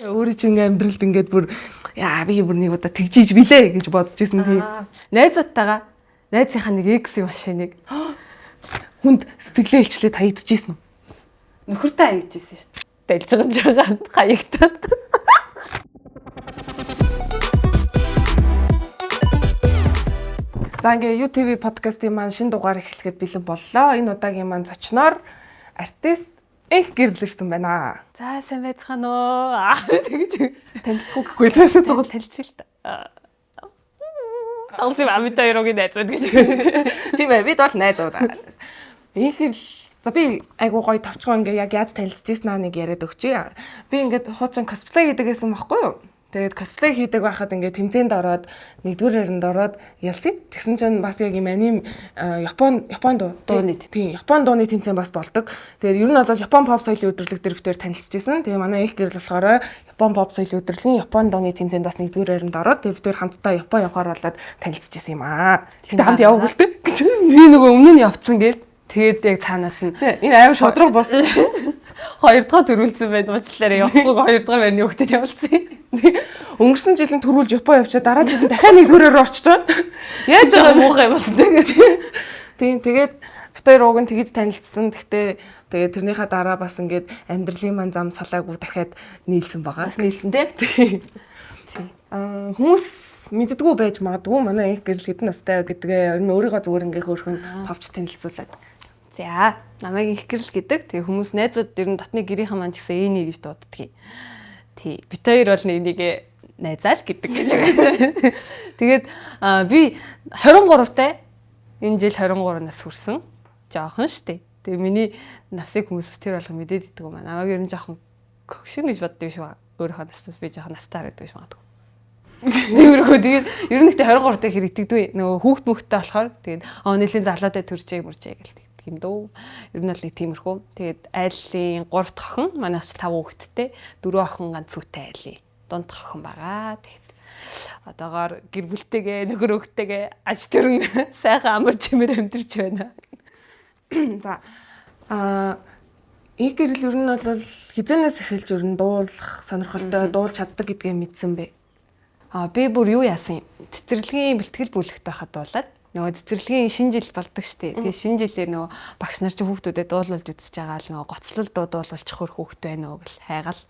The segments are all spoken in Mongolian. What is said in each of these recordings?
Өөрөө чи ингээм амьдралд ингээд бүр яа би бүр нэг удаа тэгжиж билээ гэж бодож ирсэн тийм. Найзуудтайгаа найзынхаа нэг X машиныг Хүнд сэтгэлээ илчлээд хаягдчихсэн үү? нөхөртэй хаягдчихсэн шүү дээ. Дэлж байгаа хаягдаад. За ингээ UTV подкастын маань шинэ дугаар эхлэхэд бэлэн боллоо. Энэ удаагийн маань зочноор артист их гэрлэрсэн байна. За сайн байцгаана уу. Тэгэж Танилцах үгүй таасаа тоглол танилцъя л та. Тавсан амитай өрөөгийн найзууд гэж. Тийм ээ бид бол найзууд. Их гэрл за би айгуу гоё товчгоо ингээ яг яаж танилцж ирсэн аа нэг яриад өгчээ. Би ингээд хуучин косплей гэдэг байсан байхгүй юу? Тэгээд косплей хийдэг байхад ингээд тэмцээнд ороод нэгдүгээр харинд ороод ялсан. Тэгсэн чинь бас яг юм аним Япон дууны тийм Япон дууны тэмцээн бас болдог. Тэгээд ер нь бол Япон pop соёлын өдрөлөг дээр битээр танилцчихсан. Тэгээд манай их гэрэл болохоор Япон pop соёлын өдрөлгийн Япон дууны тэмцээнд бас нэгдүгээр харинд ороод тэгээд битээр хамтдаа Япон явахаар болоод танилцчихсан юм аа. Тэгээд хамт яваагүй л дээ. Би нөгөө өмнө нь явцсан гээд тэгээд яг цаанаас нь энэ аюу шудраг бос. Хоёрдугаар төрүүлсэн байна уучлаарай явахгүй хоёрдугаар байрны хөлтөд явуулсан. Өнгөрсөн жилийн төрүүлж Япон явчаа дараа жилийн дахиад нэгдүгээрээр орчтой. Яаж байгаа муухай болсон тэгээд. Тийм тэгээд битээр ууг нь тэгж танилцсан. Гэхдээ тэгээд тэрнийхээ дараа бас ингээд амьдралын маань зам салаагүй дахиад нийлсэн байгаа. Бас нийлсэн тий. Хүмүүс мэддэггүй байж магадгүй манай их гэрэл хэдэн настай гэдгээ ер нь өөрийгөө зүгээр ингээ хөөрхөн товч танилцуулаад. За намайг их гэрэл гэдэг. Тэгээ хүмүүс найзууд ер нь дотны гэрийнхэн маань ч гэсэн энийг гэж дууддаг. Тий. Бит хоёр бол нэг найзаал гэдэг гэж байна. Тэгээд би 23-тай энэ жил 23 нас хүрсэн. Жохон штэ. Тэгээ миний насыг хүмүүс тэр болго мэдээд идэг юм аа. Намайг ер нь жохон хөгшин гэж боддог шүү. Өөрийнхөө наснаас би жохон настаа гэдэг гэж магадгүй. Тиймэрхүү тэгээд ер нь ихтэй 23-тай хэрэг итгэдэггүй. Нөгөө хүүхд мөхтэй болохоор тэгээд нэлээд залуутай төрчээ мөрчээ гэлдэг юм дөө. Ер нь бол нэг тиймэрхүү. Тэгээд айлын 3 дахь охин, манайх ч 5 хүүхэдтэй, 4 охин ганц зүйтэй айлын дунд охин байгаа. Тэгээд одоогоор гэр бүлтэйгээ, нөхөр хүүхдтэйгээ аж төрөн сайхан амар чимээр амьдарч байна. За их гэрэл ер нь бол хизэнээс эхэлж ер нь дуулах сонирхолтой дуулж чаддаг гэдгээ мэдсэн бэ. Би бүр юу яасан юм? Цэцэрлэгийн бэлтгэл бүлэгт байхад дуулаад нөгөө цэцэрлэгийн шинэ жил болдог штеп. Тэгээ шинэ жилээр нөгөө багш нар чи хүүхдүүдэд дуулуулж үзэж байгаа л нөгөө гоцлол дуулуулчих хөр хүүхд байна уу гэл хайгаал.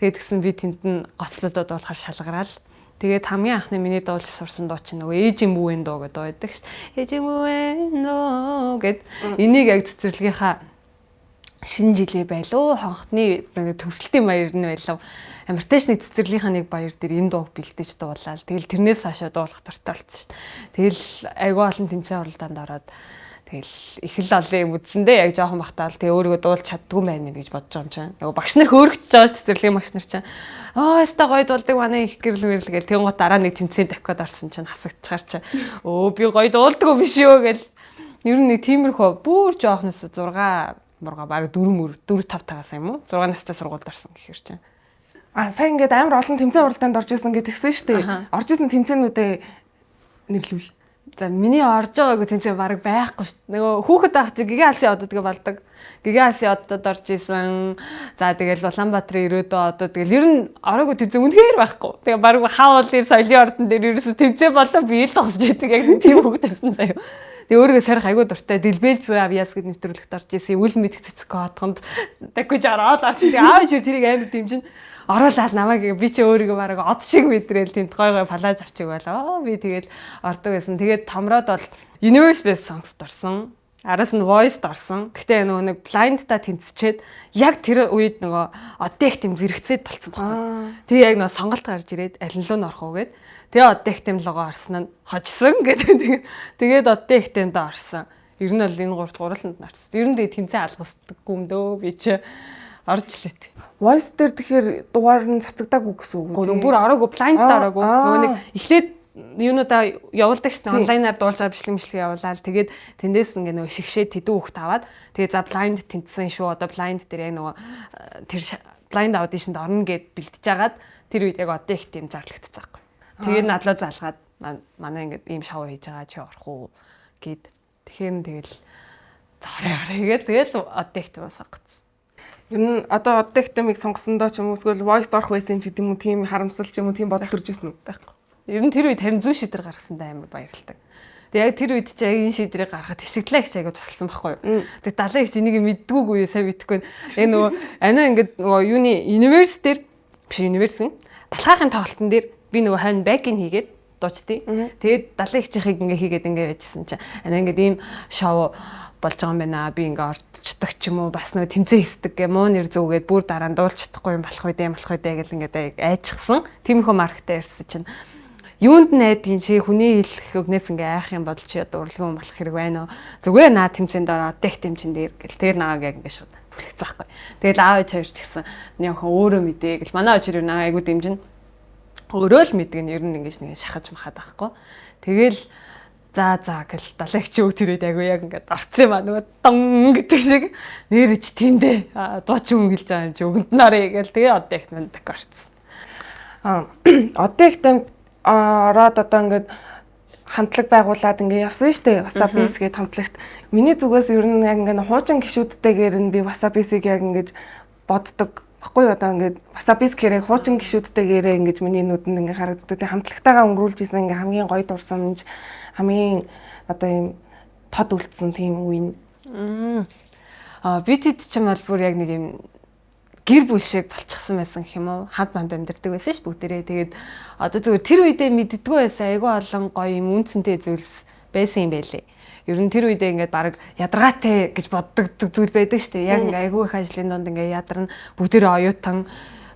Тэгээд тэгсэн би тэнд нь гоцлолоо дуулахаар шалгараал. Тэгээд хамгийн анхны миний дуулж сурсан дуу чинь нөгөө ээжийн мөвэн дуу гэдэг дуу байдаг штеп. Ээжийн мөвэн дуу гэд энийг яг цэцэрлэгийнхаа шинэ жилээ байлуу хонхны төгсөлтийн баяр нь байлуу. Амартай нэг цэцэрлэгийнхаа нэг баяр дээр энэ дууг бэлдэж дуулаад тэгэл тэрнээс хашаа дуулах дуртай болсон шүү дээ. Тэгэл айгүй олон тэмцээн оролдоонд ороод тэгэл их л олон юм үзсэндээ яг жоохон бахтаал тэгээ өөрийгөө дуулж чаддгүй байх гэж бодож байгаа юм чинь. Нөгөө багш нар хөөргөж байгаа шүү цэцэрлэгийн багш нар чинь. Өстой гоё дуулдаг манай их гэрэл мэрэл гэл тэнгуут дараа нэг тэмцээн давхиад орсон чинь хасагдчихар чинь. Би гоё дуулдаг биш юу гэл. Ер нь нэг тиймэрхүү бүр жоохноос 6 мурга баг 4 5 тагаас юм уу? 6 настай сургуульд орсон гэхэр чинь. Сайн ингээд амар олон тэмцээн уралдаанд орж исэн гэдгсэн шүү дээ. Орж исэн тэмцээнүүдээ нэрлэвэл. За миний орж байгаагүй тэмцээн баг байхгүй шүү дээ. Нөгөө хүүхэд байх чи гигэ алсын ододгээ болдог. Гигэ алсын одод орж исэн. За тэгэл Улаанбаатарын ирээдөө одоо тэгэл ер нь ороогүй тэмцээн үнэхээр байхгүй. Тэгээ баг хаалын соёлын ордон дээр ерөөсө тэмцээн болоо би л зогсож байдаг яг тийм хүүхэд байсан заяа. Тэгээ өөрийгөө сарих айгүй дуртай дэлбэл авьяас гэд нэвтрүүлэгт орж исэн. Үл мэдх цэцэг хотгонд даггиж ороод орсон. Тэгээ аав чи тэрийг амар дэмжин ороолаа намайг би чи өөрийгөө бараг од шиг мэдрээл тэнд гой палаж авчиг байлаа. Би тэгэл ордог байсан. Тэгээд томроод бол Universe Best Songs-д орсон. Араас нь Voice-д орсон. Гэхдээ нөгөө нэг blind-та тэнцчээд яг тэр үед нөгөө оддех тэм зэрэгцээд болцсон байна. Тэгээ яг нөгөө сонголт гарч ирээд аль нь руу орох уу гэд. Тэгээ оддех тэм логоо орсон нь хожсон гэдэг. Тэгээд оддех тэмд орсон. Ер нь бол энэ гурланд нарсан. Ер нь тэгээ тэмцээн алгасдаггүй юм дөө би чи орж лээ. Voice дээр тэгэхээр дугаар нь цацагдаагүй гэсэн үг. Нөгөө бүр ороогүй blind-д ороогүй. Нөгөө нэг эхлээд юунуудаа явуулдаг шүү дээ. Онлайнаар дуулж байгаа бичлэг явуулаад тэгээд тэндээс ингээ нөгөө шигшээ тэдүү хөхт аваад тэгээд за blind тэнцсэн шүү. Одоо blind дээр яг нөгөө тэр blind audition-д орно гэд бэлтэж агаад тэр үед яг одоо их тийм зарлагдсан байхгүй. Тэгээд надлаа залгаад манай ингээ ийм шоу хийж байгаа чи орох уу гэд тэгэхээр тэгэл за орой гэд тэгэл одоо их тийм сонгоцсон. Ер нь одоо Addictive-ыг сонгосондоо ч юм уу эсвэл Voice орох байсан ч гэдэг юм уу тийм харамсал ч юм уу тийм бодол төрж ирсэн үү? Байхгүй. Ер нь тэр үед харин зүү шийдвэр гаргасандаа амар баярлалаа. Тэгээ яг тэр үед чи яг энэ шийдвэрийг гаргахад ишгэлээ гэж аяга тусалсан байхгүй юу. Тэгээ далайн их энийг мэддгүйгүй сайн мэдхгүй. Яг нөгөө анаа ингээд нөгөө юуны universe дээр биш universe гэн талхаахын тоглолтын дээр би нөгөө хань бэкинг хийгээд дуучдیں۔ Тэгээд далайн ихчийнхийг ингээ хийгээд ингээ байжсэн чинь анаа ингээд ийм шоу болж байгаа юм байна. Би ингээ орчдөг ч юм уу бас нөгөө тэмцээ хийсдэг гэ муу нэр зүгээд бүр дараа нь дуулж чадахгүй юм болох үедээ гэл ингээ айчсан. Тиймэрхүү маркетаа ярьсан чинь юунд найдгийн чи хүний хэлэх өгнөөс ингээ айх юм бодол чи урлагын болох хэрэг байна уу? Зүгээр наа тэмцээнд ороод тех тэмцэн дээр гэл тэр нааг яг ингээ шууд түлхцэхгүй. Тэгэл аав ээж хоёр ч гэсэн миний охин өөрөө мэдээ гэл манай ээж хоёр наа айгуу дэмжин. Өөрөө л мэддэг нь ер нь ингээ нэг шахаж махаад байхгүй. Тэгэл за гэл далайгч өг тэрээд айгуу яг ингээд орцсон юм аа нөгөө дон гэдэг шиг нэрэж тиймдээ дууч хүн хэлж байгаа юм чи өгөнд нарыг гэл тэгээ одоо их мэндэг орцсон. Одоо их тань ороод одоо ингээд хамтлаг байгуулад ингээд явсан шүү дээ. Wasabi-с гээд хамтлагт. Миний зүгээс ер нь яг ингээд хуучин гişүүдтэйгээр нь би Wasabi-сыг яг ингээд боддог. Баггүй одоо ингээд Wasabi-с гэрээ хуучин гişүүдтэйгээрээ ингээд миний нүдэнд ингээд харагддаг. Тэг хамтлагтайгаа өнгөрүүлж исэн ингээд хамгийн гоё дурсамж хамгийн одоо юм тод үлдсэн тийм үе. Би тэд ч юм бол бүр яг нэг юм гэр бүл шиг болчихсон байсан гэх юм уу? Хад манд амьдэрдэг байсан ш бүгдээрээ. Тэгээд одоо зүгээр тэр үедээ мэддэггүй байсан айгүй олон гоё юм үнцэнтэй зүйлс байсан юм байлээ. Ер нь тэр үедээ ингээд баг ядаргаатай гэж боддог зүйл байдаг штэ. Яг ингээ айгүй их ажлын донд ингээ ядарна бүгдээрээ оюутан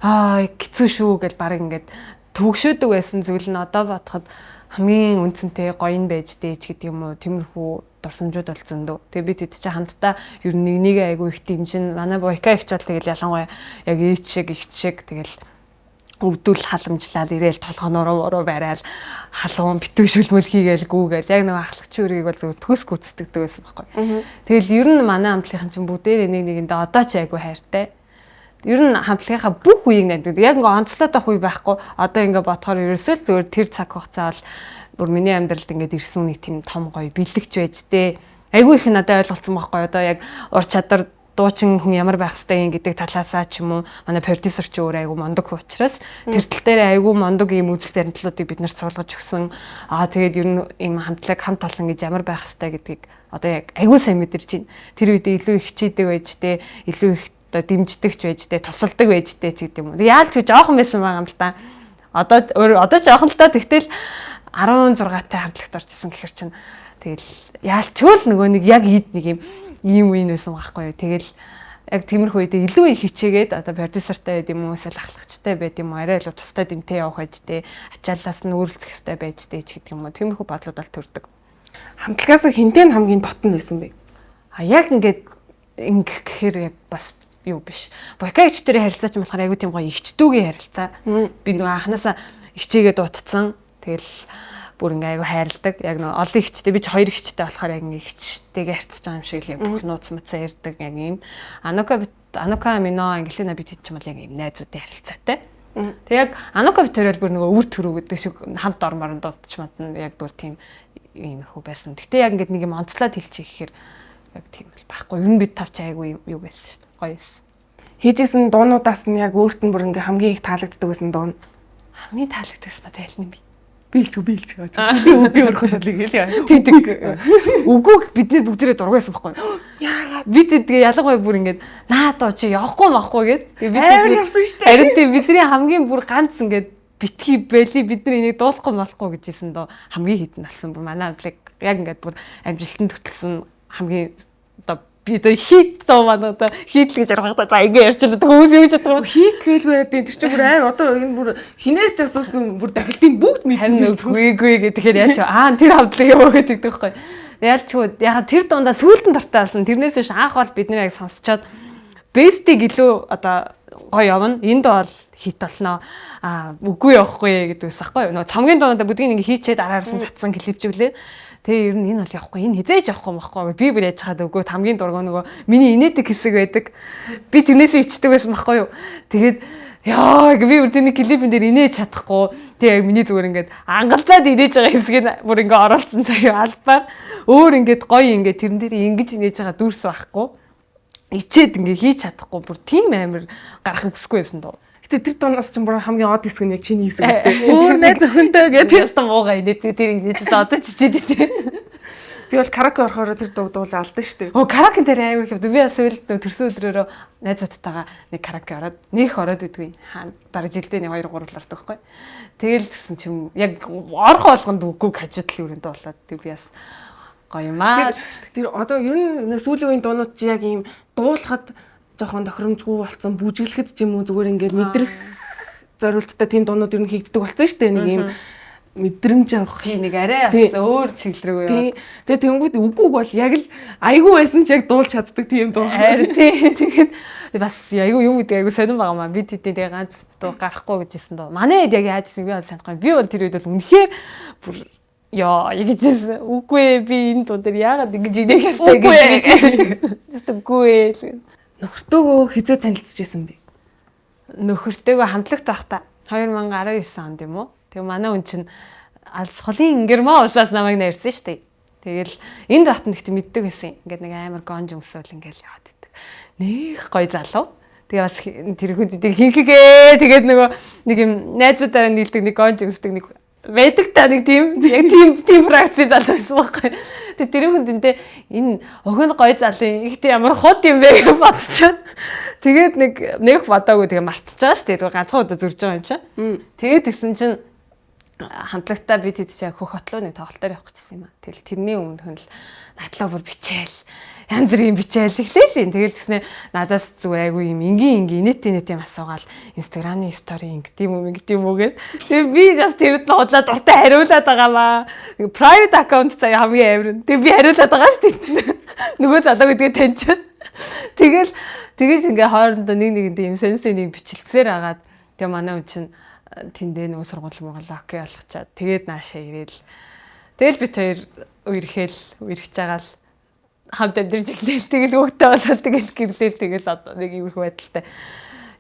хэцүү шүү гэж баг ингээд төгшөөдөг байсан зүйл нь одоо бодоход хамгийн үнцэнтэй гоё нь байж дээч гэдэг юм уу? Тиймэрхүү дурсамжууд бол зөндөө. Тэгээ би тэд чи хамтдаа ер нь нэг айгүй их дэмжин манай бойка ихч бол тэгэл ялангуяа яг ээч шиг ихч шиг тэгэл өвдөл халамжлал ирээл толгонороо барайл халуун битүү шүлмөл хийгээл гүүгээл яг нэг ахлагч үрийг бол зөв төс гүцдэгдэг байсан байхгүй. Тэгэл ер нь манай хамтлагийн чинь бүгдээр нэгэндээ одоо ч айгүй хайртай. Ер нь хамтлагийнхаа бүх үеийг найддаг. Яг ингээ онцлоод авах үе байхгүй. Одоо ингээ бодохоор ерөөсөө зөвөр тэр цаг хугацаа бол бүр миний амьдралд ингээд ирсэн нэг тийм том гоё бэлэгч байж тээ. Айгүй их надад ойлголцсон байхгүй. Одоо яг ур чадвар дуучин хүн ямар байх ёстой юм гэдэг талаасаа ч юм уу манай продюсер ч өөр айгүй мондог учраас тэр тал дээр айгүй мондог юм үзэл баримтлалуудыг бид нарт суулгаж өгсөн. Тэгээд ер нь ийм хамтлаг хамт олон гэж ямар байх ёстой гэдгийг одоо яг айгүй сайн мэдэрч байна. Тэр үедээ илүү их хичээдэг байж тээ. Илүү их одоо дэмждэгч байж тээ. Тусалдаг байж тээ ч гэдэг юм уу. Яалч жоохон байсан байгаа юм л та. Одоо жоохон л та тэгтэл 16-тай хамтлагт орчихсон гэхэр чинь тэгэл яалчгүй л нөгөө нэг яг нэг ийм үе нөөсөн байхгүй юу. Тэгэл яг тиймэрхүү үедээ илүү их хичээгээд одоо продюсертай байд юм уу эсвэл ахлагчтай байд юм уу арай илүү тустай дэмтэй явах байж тээ. Ачаалаас нь өөрлөцөх хэрэгтэй байж тээ ч гэдэг юм уу. Тиймэрхүү бодлууд аль төрдөг. Хамтлагаас хинтээ нь хамгийн дотн байсан бэ? Яг ингээд ингэх гэхээр яг бас юу биш. Бойкагчдэрийн харилцаач болохоор айгүй тийм гоё ихчдүүгийн харилцаа. Би нөгөө анханасаа хичээгээд дутцсан. Тэгэл бүр ингээ айгу хайрладаг. Яг нэг олон ихчтэй би ч хоёр ихчтэй болохоор яг ингээ ихчтэйгээ харьцаж байгаа юм шиг л яг бүх нууц мацаа ярьдаг яг юм. Анука мино Ангелина бид хэд ч юм бол яг юм найзуудын харилцаатай. Тэг яг Анука бид хоёр бүр нөгөө үр төрөө гэдэг шиг хамт ормоор дуудаж матна яг бүр тийм иймэрхүү байсан. Гэтэ яг ингээ нэг юм онцлоод хэлчих гэхээр яг тийм л байхгүй. Ер нь бид тавч айгу юу байсан шүү дээ. Гоё байсан. Хийжсэн дуунуудаас нь яг өөрт нь бүр ингээ хамгийн их таалагддаг байсан дуун. Хамгийн таалагддаг нь тайлна би. Бийлж гэж. Би өөрхөөсөө л гээл. Тэгдэг. Үгүй бид нэр бүгдээрээ дургүйсэн байхгүй. Яагаад бид тэгээ ялангуяа бүр ингээд наадаа чи явахгүй махгүй гэд. Тэгээд бид явсан шүү дээ. Харин тийм бидний хамгийн бүр ганц ингээд битгий байли бид нар энийг дуулахгүй болохгүй гэжсэн доо хамгийн хитэн алсан бүр манай амтлаг яг ингээд бүр амжилтанд хөтлсөн хамгийн одоо би одоо хит доо манай одоо хийдэл гэж ярих та ингээ ярьчлаа хүмүүс юм чаддаг. Хийтгэлгүй байдیں۔ Тэр чинь бүр аим одоо энэ бүр хинээс ч асуусан бүр дахилтын бүгд мэднэ. Үгүй гэхээр яаж тэр хамтлаг яваа гэдэг байхгүй. Ялчгүй яг тэр дундаа сүултэн дуртаасан. Тэрнээс биш анх бол бид нэр яг сонсчоод бестиг илүү одоо гоё явна. Энд бол хит болно. Үгүй явахгүй гэдэг ус байхгүй. Нөгөө цомгийн дундаа бүгдийг ингээ хийчээд араарсан цацсан клипжүүлээ. Тэгээ ер нь энэ бол явахгүй. Энэ хизээж явахгүй байхгүй. Би бүр яаж хаад өгөө хамгийн дургоо нөгөө миний инээдэг хэсэг байдаг. Би тэрнээсээ ичдэг байсан байхгүй юу. Тэгээд яа би бүр тэрний клипэн дээр инээж чадахгүй. Тэгээ яг миний зүгээр ингээд ангалзаад инээж байгаа хэсгийг бүр ингээ оролцсон сая албаар өөр ингээд гоё ингээд тэрэн дээр ингэж инээж байгаа дүрс байхгүй. ичээд ингээ хийж чадахгүй бүр тийм амар гарах өгсөхгүй байсан доо. Гэтэ тэр дуунаас ч бүр хамгийн од хэсэг нь яг чиний хэсэг үстэй. Өөр найз өхөндөө гэдэг. Ястаа муугаа идэ тэр одоо чичээд идэ. Би бол караоке орохоор тэр дуу дуулаа алдан штэ. Караоке дээр амар их. Би бас үйл төрсөн өдрөөрөө найзуудтайгаа нэг караоке ороод нөх ороод идвгүй. Хаана бараг жилдээ 2 3 ордог байхгүй. Тэгэл гэсэн чим яг орох болгонд үгүй хажуудлын өрөөнд болоод би бас гоё юм аа. Тэр одоо ер нь сүүлийн үеийн дуунууд чи яг ийм дуулахад жоохон тохиромжгүй болсон бүжиглэхэд ч юм уу зүгээр ингээд мэдрэх зориулттай тийм дуунууд ер нь хийгддэг болсон шүү дээ. Нэг ийм мэдрэмж авах. Тийм нэг арай бас өөр чиглэл рүү. Тэгээ тэнгууд үгүйг бол яг л айгүй байсан ч яг дуулж чаддаг тийм дуу. Харин тийм тэгээд бас айгүй юм гэдэг айгүй сонирн байгаа маа. Бид хэдийн тэгээ ганц дуу гарахгүй гэжсэн доо. Манай хэд яг яаж гэсэн би бас санахгүй. Би бол тэр үед бол үнэхээр бүр яа ягжсэн. Үгүй би энэ дуу дээр яагаад ингэж инех ястай гэж би үгүй. Нөхөртөөгөө хизээ танилцчихсан бэ? Нөхөртөөгөө хамтлагт байхдаа 2019 онд юм уу? Тэгээ манай хүн чинь алс холын герман улсаас намайг найрсан шүү дээ. Тэгэл энд батн ихтэй мэддэг байсан. Ингээд нэг амар гонж өмсөөл ингээл яваад идэг. Нэх гоё залуу. Тэгээ бас тэр хүнд хинхгээ тэгээд нөгөө нэг юм найзуудаараа нийлдэг нэг гонж өмсдөг нэг байдаг та нэг тийм яг тийм фракцийн залуу байсан байхгүй. Тэгээ тэр хүндээ энэ охин гоё залуу ихтэй ямар хот юм бэ гэж бодчиход. Тэгээд нэг бодоогүй тэгээ мартчихж байгаа шүү дээ. Зүгээр ганцхан удаа зурж байгаа юм чинь. Тэгээд тэгсэн чинь хамтлагтаа бид хэд ч яг хөх хотлоо нэг тоглолтоор явах гэсэн юм аа. Тэгэл тэрний өмнөх нь л надлаа бүр бичээл. Янз бүрийн бичээл эхлэв. Тэгэл тэгснэ надаас зүг айгүй юм ингийн инээт юм асуугаал Instagram-ны стори ингэдэм үү гэж. Тэгээ би бас тэрд нь худлаа дуртай хариулаад байгаа маа. Private account цаа хамгийн амир. Тэгээ би хариулаад байгаа шүү дээ. Нөгөө залуу гэдгээ таньчаад. Тэгэж ингээ хоорондоо нэгэндээ юм сонирхолтой нэг бичлэлсээр агаад тэгээ манай хүн чинь тэндээ нөгөө сургууль окей болгочаад тэгээд наашаа ирээл. Тэгэл бит хоёр үерхэж байгаа л хамт амьдэрж эхлээл. Тэгэл хөөхтэй болоод тэгэл гэрлээл тэгэл одоо нэг иймэрхүү байдалтай.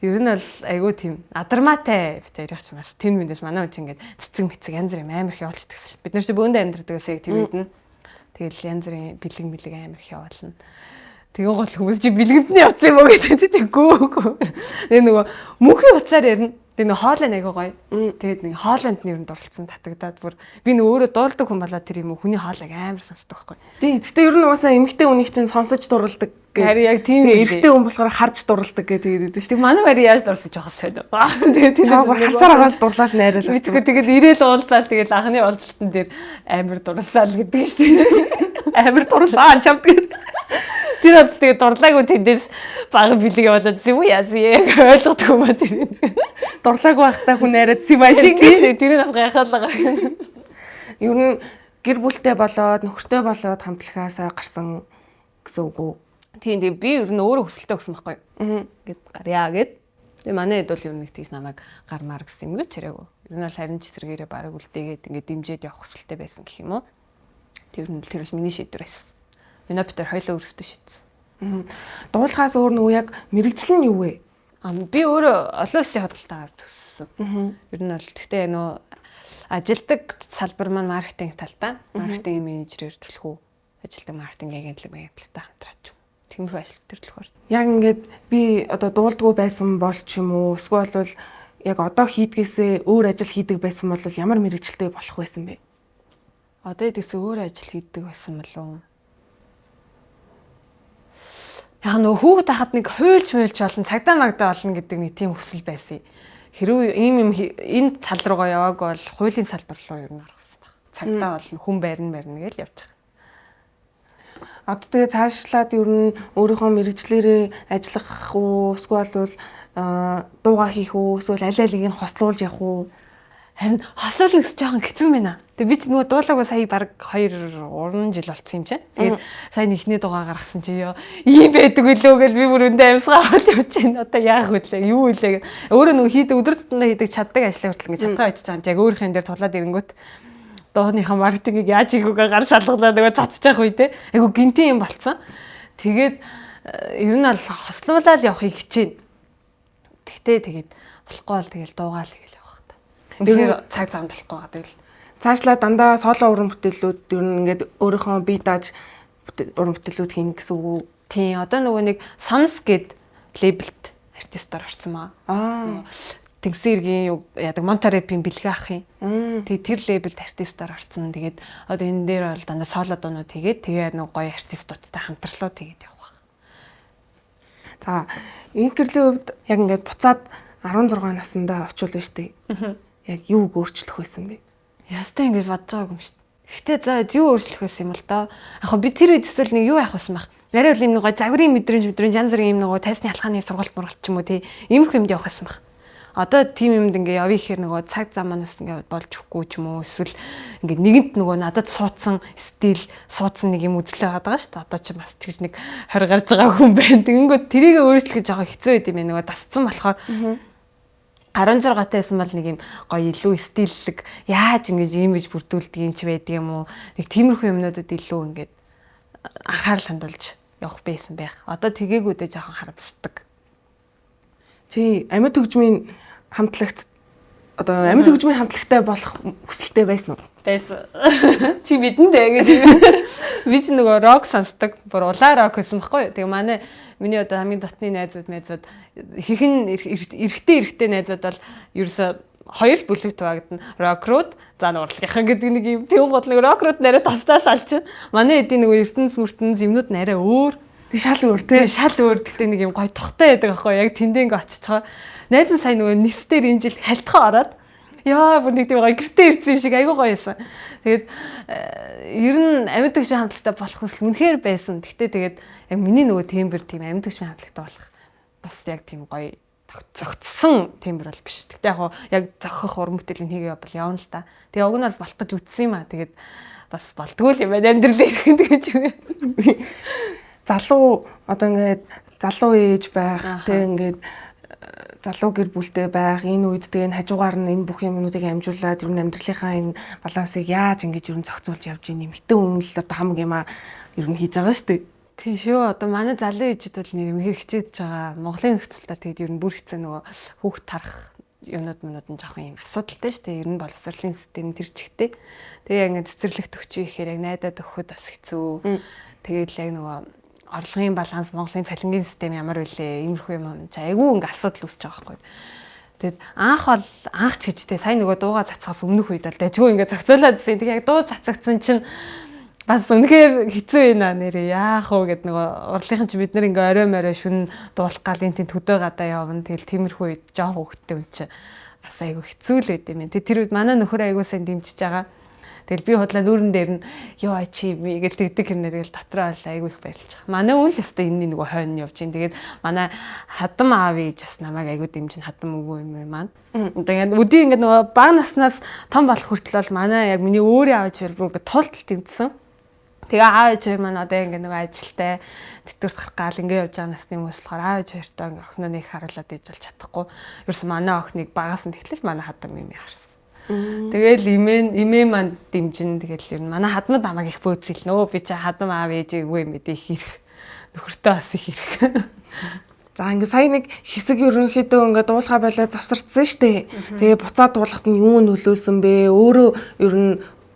Ер нь бол айгүй тийм адармаатай бит хоёр явах юм бас тэм үндээс манай хүн чинь ингээд цэцэг мэцэг янз бүрийн амар их явуулчихдаг шүү дээ. Бид нар ч бөөндөө амьдэрдэг гэсэн яг тийм үед нь. Тэгэл янз бүрийн бэлэг амар их явуулна. Тэгээ гол хүмүүс чи бэлгэнд нь явцсан юм уу гэдэг тэггүй. Тэгээ нөгөө мөнхийн уцаар ярина. Тэгээ нөгөө хоолой айгуу гоё. Тэгээд нэг хоолойнд нь ер нь дурлцсан татагдаад бүр би нөгөө өөрөө дуулдаг хүн болоод тэр юм хүний хоолойг амар сонсдог байхгүй. Тий, гэхдээ ер нь уусаа эмэгтэй хүнийг чинь сонсож дурладаг. Харин яг тийм үү. Эмэгтэй хүн болохоор харж дурладаг гэдэг тийм шүү. Тэг манай барь яаж дурсаж жоохоо сонио. Тэгээд тэр хасаар агаал дурлал найрал. Тэгээд ирээл уулзаал тэгээд анхны уулзалтан дээр амар дурсаал гэдэг шүү дээ. Амар дурсаа чамд. Тэр бол тэгээд дурлаагүй тэндээс бага бэлэг явуулаад зүг яасан яг ойлгодгүй маа тэр. Дурлаагүй байхдаа хүн яриад симаа шиг тэрээс гайхаалгаа. Ер нь гэр бүлтэй болоод нөхөртэй болоод хамтлагаасаа гарсан гэсэн үг үү? Тийм би ер нь өөрөө хүсэлтэй өгсөн байхгүй юу? Гэт гарьяа гэд. Тэгээ манай хэд бол ер нь тийс намайг гармаар гэсэн юм гэж чирээгүй. Ер нь бол харин ч эсрэгээрээ бараг үлдээгээд ингээд дэмжиж явах хүсэлтэй байсан гэх юм уу? Тэр нь тэр бол миний шийдвэр байсан. Манай битэр хоёлоо өөрсдөө шийдсэн. Дуулахаас өөр нөгөө яг мэрэгчлэл нь юу вэ? Би өөрөө олон улсын хөдөлтөөр төгссөн. Ер нь бол гэхдээ нөгөө ажилдаг салбар маань маркетинг талдаа, маркетинг менежерээр төлөх үү, ажилдаг маркетинг агентлагтай хамтраач. Тиймэрхүү ажил төр төлөхөөр. Яг ингээд би одоо дуулдгүй байсан бол ч юм уу, эсвэл бол яг одоо хийдгээсээ өөр ажил хийдэг байсан бол ямар мэрэгчлэлтэй болох байсан бэ? Одоо идэгсээ өөр ажил хийдэг байсан болов уу? Яг нөгөө хүүхэд хахад нэг хуйлж болно, цагдаа магдаа болно гэдэг нэг тийм хүсэл байсан. Хэрвээ ийм энэ цал руугаа яваагүй бол хуулийн салбар руу ер нь орох гэсэн баг. Цагдаа болно, хүн барина гэж явж байгаа. Одоо тэгээ цаашлаад ер нь өөрийнхөө мэрэгчлэрээ ажиллах уу, эсвэл бол дуугаа хийх үү, эсвэл аль алийг нь хослуулж явах уу? Харин хослуулна гэсэн жоохон хэцүү байна. Тэгээ би ч нөгөө дуулаагүй сая баг 2-3 жил болцсон юм чинь. Тэгээд сая ихний дуугаа гаргасан чи ёо ийм байдаг үлээ гэж би бүр өндөө амьсгаа аваад явж байна. Одоо яах вүлээ? Юу вүлээ? Өөрөө нөгөө хийдэг өдөр тутмын хийдэг чаддаг ажлыг хүртэл ингэ чадгаа бичиж байгаа юм. Яг өөрийнх нь дээр тулаад ирэнгүүт дууныхаа маркетингийг яаж хийгүүгээ гар салгалаа нөгөө цацж явах үедээ айгу гинтийн юм болцсон. Тэгээд ер нь бол хослуулаад явахыг хичээн. Тэгтээ тэгээд болохгүй бол тэгэл дуугаал тэгэл явах та. Тэгэхээр цаг зам болохгүй байгаа тэгэл. Цаашлаа дандаа соло уран бүтээлүүд ер нь ингээд өөрийнхөө бие дааж уран бүтээлүүд хийнэ гэсэн үг. Тийм одоо нөгөө нэг Sons гэд лейблд артистаар орсон маа. Тэнгисэргийн юу яадаг Монтарепийн бэлгээ ах юм. Тэгээ тэр лейблд артистаар орсон. Тэгээд одоо энэ дээр бол дандаа соло дуунууд тэгээд тэгээ нэг гоё артистуудтай хамтарлаа тэгээд явах. За инкерлийн хувьд яг ингээд буцаад 16 наснда очивол штэ. Яг юу өөрчлөх байсан бэ? Ястай ингэж бодож байгаагүй юм шүү дээ. Гэтэ за юу өөрчлөх байсан юм бол доо. Яг би тэр үед эсвэл нэг юу явах байсан баг. Арай бол юм нэг загварын мэдрэмж янз бүрийн юм нөгөө тайсны алхааны сургалт мургалт ч юм уу тий. Иймэрхүү юмд явах байсан баг. Одоо тийм юмд ингээ явъя гэхээр нөгөө цаг заманаас ингээ болж өгөхгүй ч юм уу эсвэл ингээ нэгэнт нөгөө надад суудсан стил суудсан нэг юм үзлээ байгаа шүү дээ. Одоо ч бас тэгж нэг 20 гарч байгаа хүн байна. Тэгэнгүүт тэрийг өөрчлөх жоохон хэцүү байд юм байна. Нөгөө дасцсан болохоор 16 тайсан бол нэг юм гоё илүү стиллэг яаж ингэж имиж бүрдүүлдэг юм ч байдаг юм уу. Нэг тиймэрхүү юмнуудад илүү ингээд анхаарал хандуулж явах байсан байх. Одоо тэгээгүүдээ жоохон харамсдаг. Чи амьд хөгжмийн хамтлагт одоо амьд хөгжмийн хамтлагтай болох хүсэлтэй байсан уу? Байсан. Чи бидэндээ гэж. Би ч нөгөө рок сонсдог. Бүр улаан рок байсан байхгүй юу? Тэгээ миний одоо хамгийн дотны найзууд эрэгтэй найзууд бол ерөөсө хоёр бүлэгт хуваагдана. Рок рууд за урлагийнхан гэдэг нэг юм тэв гол нэг рок рууд нарай тостаас алчин. Манай эдийн нөгөө ертөнц юмнууд нарай өөр. Шал өөр тий. Шал өөр гэхдээ нэг юм гоё тухтай байдаг аахгүй яг тэндээ ингээ очичгаа. Найз нь сайн нөгөө нэстээр энэ жил хальтгаа ороод яа бүр нэг тийм гоё гэртээ ирсэн юм шиг айгүй гоё байсан. Тэгээд ер нь амьд хөгжмийн хамтлагтай болох хүсэл үнэхээр байсан. Гэхдээ тэгээд яг миний нөгөө тембер тийм амьд хөгжмийн хамтлагтай болох бас яг тийм гоё зөгцсөн тембер бол биш. Гэхдээ яг зохих уран бүтээлийн хийгээ бол явна л та. Тэгээ уг нь бол болох гэж үтсэн юм аа. Тэгээд бас болдгоо л юм байна. Амьдрал ирэхэд гэж юм. Залуу одоо ингээд залуу ээж байх тэг ингээд залуу гэр бүлтэй байх энэ үед тэгээ хажуугаар нь энэ бүх юмнуудыг амжуулаад ер нь амьдралынхаа энэ балансыг яаж ингэж ер нь зохицуулж явж ийм эмэгтэй хүн л одоо хамаг юм ер нь хийж байгаа шүү дээ. Тийм шүү. Одоо манай залуу ээжүүд бол нэр юм хэрэгжиж байгаа. Монголын нөхцөлтэй тэгээд ер нь бүр хэцүү нөгөө хүүхд тарах юмнууд нь жоохон юм асуудалтай шүү дээ. Ер нь боловсролын систем тэр чигтээ. Тэгээ ингээд цэцэрлэгт өгч ихээр яг найдаад өгөхөд бас хэцүү. Тэгээд л яг нөгөө орлогын баланс Монголын цалингийн систем ямар вүлээ иймэрхүү юм айгүй ингээ асуудал үүсэж байгаа байхгүй. Тэгэд анх ч гэжтэй сайн нөгөө дууга цацхаас өмнөх үед бол дайггүй ингээ зохицуулаад ирсэн. Тэг яг дуу цацагдсан чинь бас үнэхээр хэцүү байна нэрээ яах вэ гэд нөгөө урлагийнхан чи бид нэр ингээ орой морой шүн дуулах гал энэ тийм төдөө гадаа явна. Тэгэл тиймэрхүү үед жоох хөвгттэй юм чи бас айгүй хэцүү л байд юм. Тэг тэр үед манай нөхөр айгүй сайн дэмжиж байгаа. Тэгэл би худлаа нүүрэн дээр нь ёо чи би гэл тэгдэг хэрнээр гэл дотроо л айгүй их байлж байгаа. Манай үн л өстой энэний нөгөө хойно явж гин. Тэгээд манай хадам аав ээж бас намайг айгүй дэмжин хадам өвөө юм маань. Тэгээд өдөө ингээд нөгөө бага наснаас том болох хүртэл бол манай яг миний өөрийн аав ээж бүр ингээд тултал дэмжсэн. Тэгээ аав ээж маань одоо ингээд нөгөө ажилтай тэтгэврт гарах гал ингээд явж байгаа насны хүмүүс болохоор аав ээж хоёртоо ингээд охиноо нэг харуулад ээж бол чадахгүй. Ерөөс манай охиныг багаас нь тэгэхээр манай хадам юм харсан. Тэгэл имээ манд дэмжин тэгэл ер нь манай хадмад намайг их бөөцөл нөө би чи хадам аав ээж өвөө юм ээ их хэрэг нөхөртөө бас их хэрэг. За ингээ сая нэг хэсэг ерөнхийдөө ингээ дуулахаа болоод завсарцсан штэ. Тэгээ буцаад дуулахад нь юу нөлөөлсөн бэ? Өөрөө ер нь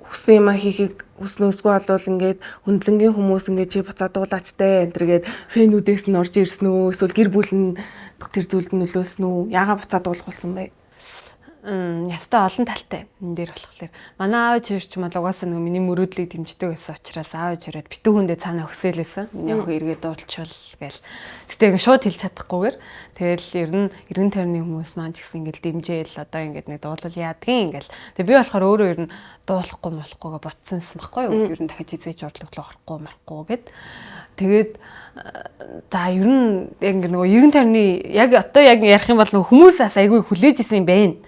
хүссэн юм хийхийг хүснөөсгүй болвол ингээд хөндлөнгийн хүмүүс ингээд чи буцаад дуулаачтай энэ төргээд фэнүүдээс нь орж ирсэн үү? Эсвэл гэр бүл нь тэр зүйлд нөлөөсөн үү? Яагаад буцаад дуулах болсон бэ? Ястай олон талтай энэ дээр болохоор манай аав ээж ч юм уу угаасаа нэг миний мөрөөдлийг дэмждэг байсан учраас аав ээж өрөөд битүү хүндээ цаанаа хөсөөлөөсөн. Миний охин эргээд дуулчвал гээл. Тэгтээ ингээ шууд хэлж чадахгүйгээр тэгэл ер нь эргэн тойрны хүмүүс маань ч гэсэн ингээл дэмжээл одоо ингээд нэг дуулал яадгийн ингээл. Тэгээ би болохоор өөрөө ер нь дуулахгүй болохгүйгээ ботсонс байхгүй юу? Ер нь дахиж эзэж урлаглуу орохгүй марахгүй гэд. Тэгээд за ер нь яг нөгөө эргэн тойрны яг одоо яг ярих юм бол нөгөө хүмүүсээс айгүй хүлээж исэн юм байна.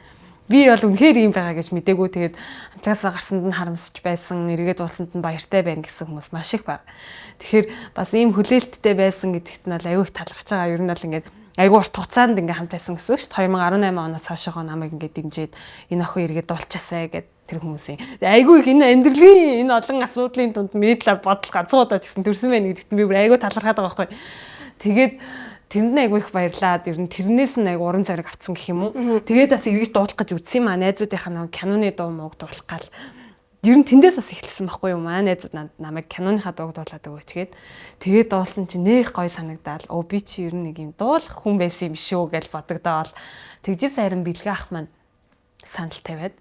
Би бол үнэхээр юм байгаа гэж мдээгүй. Тэгээд хамтлагаасаа гарсанд нь харамсаж байсан, эргээд уулсанд нь баяртай байна гэсэн хүмүүс маш их байна. Тэгэхээр бас ийм хүлээлттэй байсан гэдэгт нь бол аюу их талархаж байгаа. Ер нь бол ингээд аюу урт хугацаанд ингээд хамт байсан гэсэн үг шүү дээ. 2018 оноос хойшоо намайг ингээд дэмжиж энэ охин эргээд дуулчаасай гэд тэр хүмүүсийн. Аюу их энэ амьдралын энэ олон асуудлын дунд миний талаар бодол ганцуудаа ч гэсэн төрсөн байна гэдэгт би бүр аюу талархаад байгаа байхгүй. Тэгээд тэрэнд айгүй их баярлаад ер нь тэрнээс нь айгүй уран зориг авцсан гэх юм уу. Тэгээд бас эргэж дуулах гэж үтсэн юм аа. Найзуудынхаа нэг киноны дуу мууг дуулах гал ер нь тэндээс бас эхэлсэн байхгүй юу? Манай найзууд намайг киноныхаа дууг дуулаад өгөөч гээд. Тэгээд дуулсан чинь нэх гоё санагдаал. Би чи ер нь нэг юм дуулах хүн байсан юм шүү гэж бодогдоол. Тэгжээс харин бэлгээ ах маань санал тавиад.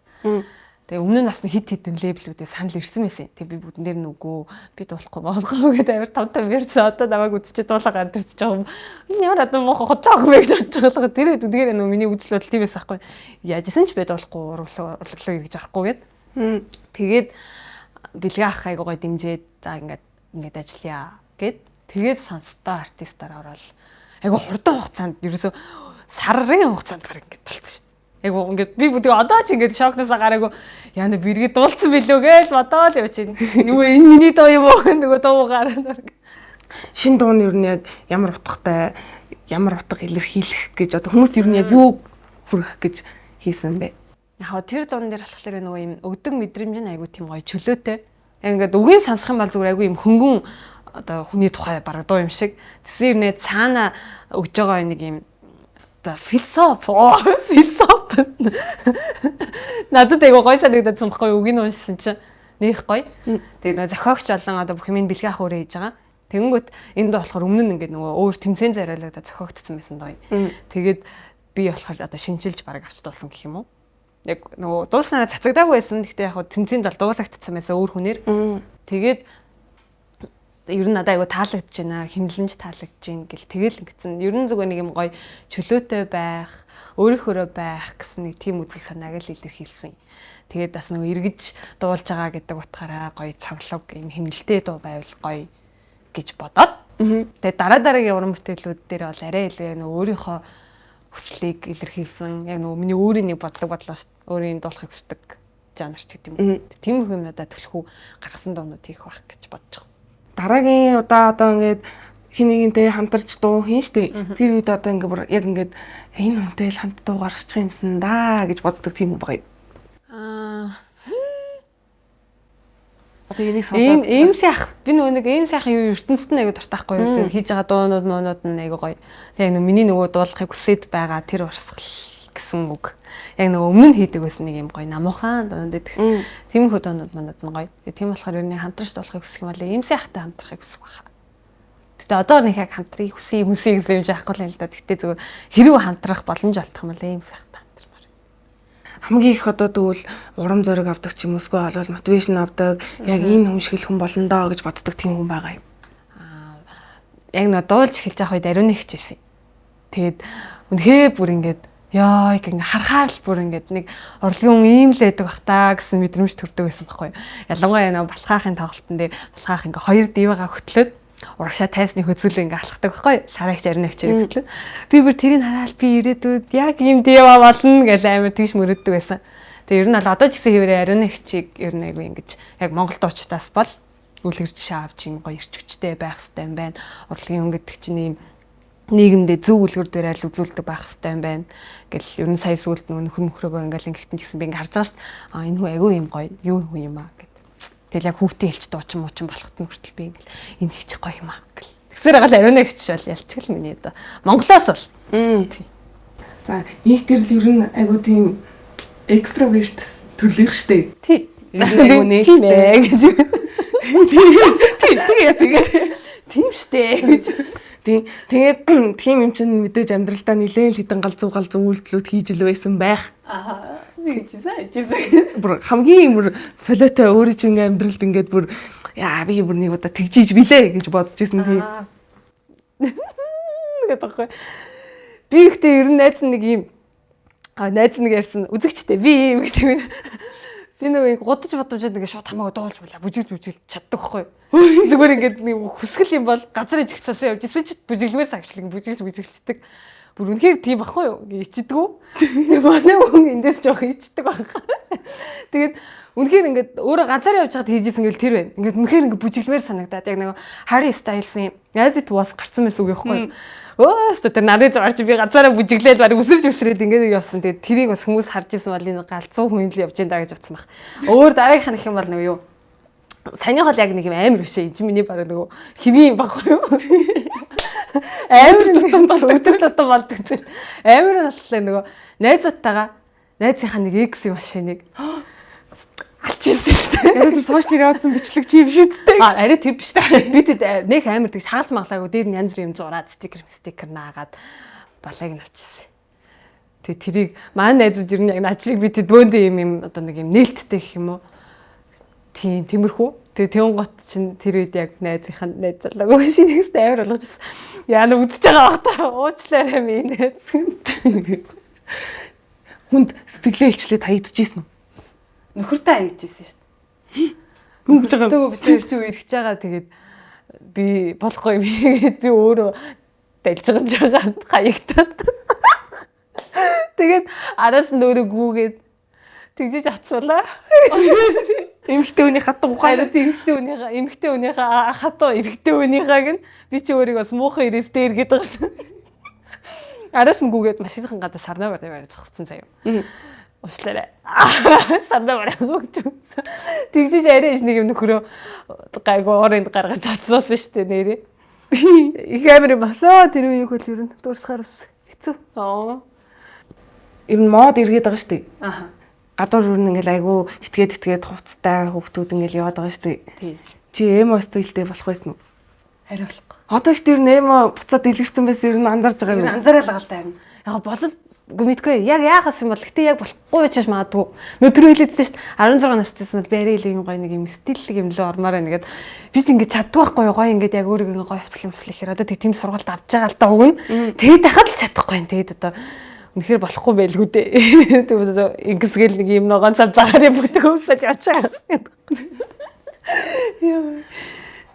Тэгээ өмнө нь бас хит хитэн лейблүүдээ санал ирсэн байсан. Тэгээ би бүгдэн дээр нүгөө би дуулахгүй болохоо гэдэг амар тавтан ярьсан. Одоо намайг үзчихээ дуулаа гарч байгаа юм. Ямар одоо мохо хотлоо гэж бодож байгаа. Тэр үдгээр нөө миний үзэл бодол тийм байсан байхгүй. Яажсэн ч би дуулахгүй урлаа гэж орохгүй гээд. Тэгээд бэлгээ ах айгуу гоё дэмжээд за ингээд ажиллая гэд. Тэгээд сонстоо артистаар ороод айгуу хурдан хугацаанд ерөөсө сарын хугацаанд баг ингээд болцсон шүү. Айгу ингээд би бүгд одоо ч ингээд шокносоо гараагүй яана бэргээ дуулсан билүү гэж бодоод явж байна. Юу энэ миний дуу юм уу нөгөө дуу гараад. Шин дуу нь ер нь яг ямар утгатай, ямар утга илэрхийлэх гэж одоо хүмүүс ер нь яг юу хүргэх гэж хийсэн бэ? Яг тэр дуун дээр болохоор нөгөө юм өгдөг мэдрэмж нь айгу тийм гоё чөлөөтэй. Яг ингээд үгийн сонсох юм бол зүгээр айгу юм хөнгөн одоо хүний тухай бараг дуу юм шиг. Тэсэр нэ цаана өгж байгаа нэг юм философи. Надад айгу гоё санагдсан байхгүй юу? Үгийг уншсан чинь нэх гоё. Тэгээ нөгөө зохиогч болон одоо бүх юм бэлгээ ах өөрөө хийж байгаа. Тэгэнгүүт энд болохоор өмнө нь ингээд нөгөө өөр тэмцээн зориулаад зохиогдсон байсан доо. Тэгээд би болохоор одоо шинжилж бараг авч дуулсан гэх юм уу? Яг нөгөө дуулснараа цацагдаагүй байсан. Гэхдээ яг тэмцээнд бол дуулагдсан байсан өөр хүнээр. Тэгээд ер нь надад айгу таалагдж байна, хэмнэлэнж таалагдж гин гэл тэгэл ингэсэн. Ер нь зүгээр нэг юм гоё чөлөөтэй байх, өөрийнхөө байх гэсэн нэг тийм үзэл санааг л илэрхийлсэн. Тэгээд бас нөгөө эргэж дуулж байгаа гэдэг утгаараа гоё цоглог юм хэмнэлтэй дуу байвал гоё гэж бодоод. Тэгээд дараагийн уран бүтээлүүд дээр бол арай илүү нөгөө өөрийнхөө хүслийг илэрхийлсэн. Яг нөгөө миний өөрийн нэг боддог бодлоо шүү дээ. Өөрийн дуулахыг хүсдэг жанр ч гэдэг юм. Тиймэрхүү юмудаа төлхөө гаргасан дуунууд хийх байх гэж бодож байгаа. Дараагийн удаа одоо ингээд хин нэгнтэй хамтарч дуу хийн штэ. Тэр үед одоо ингээд яг ингээд энэ хүнтэй л хамт дуу гаргачих юмсан да гэж боддог тийм үү байгаа юм. Одоо энийг сонсоод ийм сайх би нөгөө нэг ийм сайхан юу ертөнцид нь аягүй дуртайхгүй юу. Тэр хийж байгаа дуунууд моонууд нь аягүй гоё. Яг нөгөө миний нөгөө дуулахыг хүсэж байгаа тэр урсгал гэсэн үг. Яг нөгөө өмнө нь хийдэг байсан нэг юм гоё намуухан дуунууд гэдэг. Тиймэрхүү дуунууд моонууд нь гоё. Тийм болохоор ер нь хамтарч дуулахыг хүсэх юм бол ийм сайхтай хамтрахыг хүсэх байна. Гэтэ одоо нэг яг хамтрахыг хүсье гэсэн юм жаахгүй л л да. Гэтэ зүгээр хэрэг хамтрах боломж олдох юм бол ийм сайхтай хамтармаар. Хамгийн их одоо тэгвэл урам зориг авдаг ч юм уусгүй болол мотивашн авдаг. Яг энэ хүмшгэлэх хүн болно доо гэж боддог тийм хүн байгаа юм. Яг нөгөө дуулж эхэлж байгаа үед ариун нэгч байсан. Тэгээд үнэхээр бүр ингээд яа ингэ харахаар л бүр ингээд нэг орлогын ийм л байдаг бах та гэсэн мэдрэмж төрдөг байсан байхгүй юу. Ялангуяа нөгөө балхаахын тоглолтын дээр балхаах ингээ хоёр дивагаа хөтлөөд урагшаа тайсны хөзүүлээ ингээ алхдаг байхгүй юу. Сарагч ариун нэгчээр хөтлөөд би бүр тэрийг хараад би ирээдүйд яг ийм дива болно гэж амар тийш мөрөддөг байсан. Тэгээ ер нь бол одоо ч гэсэн хэвээрээ ариун нэгчийг ер нь айгүй ингэж яг Монгол дуучтаас бол үлгэр жишээ авч ин гоё ирч хүчтэй байх хэрэгтэй юм байна. Урлагийн хүн гэдэг чинь ийм нийгэмдээ зөв үлгэр дээрэл үзүүлдэг байх хэрэгтэй юм байна. Гэл ер нь сая сүлд нөхөр мөхрөөгөө ингээл ингэхтэн гэсэн би ингээ харж байгаа шүү дээ. Энэ хүн айгүй юм гоё юу хүн юм аа гэд. Тэгэл яг хүүхдээ хэлч дуучин муучин болохт нь хүртэл би ингээл энэ их ч гоё юм аа гэл. Тэгсээр гал ариун нэгч бол ялчгал миний одоо Монголоос бол. Тийм. За их гэрэл ер нь айгүй тийм экстраверт төрлөх штэ. Тий. Айгүй нээлттэй гэж. Тийм штэ гэж. Тэгээд тийм юм чинь мэдээж амьдралдаа нэлээд хитэн галзуу үйлдэлүүд хийж л байсан байх. Аа. Жижиг. Бүр хамгийн бүр солиотой өөрөө чинь амьдралд ингээд бүр яа би бүр нэг удаа тэгжиж билээ гэж бодож ирсэн тийм. Гэтэхгүй. Би ихтэй ер нь найз нэг ярьсан үзэгчтэй би юм гэдэг. Би нэг гудаж бодомжод ингээд шууд хамаагаа дуулж байлаа. Бүжиглж чаддаг байхгүй юу? Зүгээр ингээд нэг хүсгэл юм бол газар ижих цаасан явж эсвэл ч бүжиглмээр сагшлаг бүжиглждэг. Бүр үнэхээр тийм байхгүй юу? Ичдэггүй. Тэгээ манай хүн эндээс жоох ичдэг байна. Тэгээд үнэхээр ингээд өөрөө ганцаар явж хаад хийжсэн гэл тэр байна. Ингээд үнэхээр ингээд бүжиглмээр санагдаад яг нэг Harry Styles-ийн As It Was гарсан байсан үг байхгүй юу? Өөстө тэр нарийн заварч би ганцаараа бүжиглээд баг өсрээд ингээд явсан. Тэгээд тэрийг бас хүмүүс харж исэн бол энэ галзуу хүн л явж энэ даа гэж бодсон баг. Өөр дараагийнх нь их юм бол нэг юу? Саяных бол яг нэг юм амар бишээ. Миний бараг нөгөө хэвийн баггүй юу? Амар тутам болдог зүйл. Амар боллоо нөгөө найзуудтайгаа найзынхаа нэг X машиныг алчилсан шүү дээ. Яг зөв сошиал явуулсан бичлэг чи юм шүү дээ. Арай тэр биш. Бид нэг амар тэг шагалт маглаагүй дээр нь янз бүрийн юм зураад стикер наагаад балайг нь авчихсан. Тэгээ тэрийг маань найзууд ер нь яг наад шиг бид бөөндөө юм одоо нэг юм нээлттэй гэх юм уу. Тийм тиймэрхүү. Тэгээ Тэнгот чинь тэр үед яг найзынхаа найз залууг шинээс амар болгож ирсэн. Яа нэг үдчихэж байгаа бах та уучлаарай минь найз. Хүнд сэтгэлээ илчлээд хаягдчихсэн үү? Нөхөртэй хаягдчихсэн шүү дээ. Хүн гэж байгаа. Бид хоёр зүг ирэх байгаа тэгээд би болохгүй юм гээд би өөрөө дэлжгэж байгаа хаягдаад. Тэгээд араас нь өөрөө гүүгээд тэгжиж атсуулаа. Эмэгтэй хүний хатан ухаад эмэгтэй хүнийхээ хатан эрэгтэй хүнийхээг нь би чи өөрийг бас муухай ирээс дээр гээд байгасан. Араас нь гүүгээд машиныхан гадаа сарнаа барай зогссон заяа. Уучлаарай. Сарнаа барай гооч. Тэгжиж арайш нэг юм нөхрөө гайгүй оройнд гаргаж авчихсан шүү дээ нэрээ. Их амир басаа тэр үеийг хөл ер нь дуусгаар ус. Хэцүү. Ер нь мод иргээд байгаа шүү дээ. Аха. Гадуур юу нэгэл айгу итгээд хувцтай хүүхдүүд ингээл яваад байгаа шүү дээ. Тий. Чи эмо стилтэй болох байсан уу? Харин болохгүй. Одоо их тэр эмо буцаад дэлгэрсэн байсан ер нь анзаарж байгаа юм. Анзаараад байгаа л таа. Яг болон гүмитгүй яг яахаас юм бол гэтээ яг болохгүй байж магадгүй. Өдөр хэлээдсэн шүү дээ. 16 настайсэн бол бэрэл юм гоё нэг юм стиллэг юм лөө ормоор байна гэгээд би ч ингэж чаддаггүй гоё ингээд яг өөрийгөө гоё хувцлах гэхээр одоо тэг тийм сургалт авч байгаа л да уг нь. Тэгээд дахиад л чадахгүй юм. Тэгээд одоо үнэхээр болохгүй байлгүй дээ. Тэгээд ингэсгээл нэг юм ногоон цав цагаараа бүгд хөөсөж явчихаа. Яа.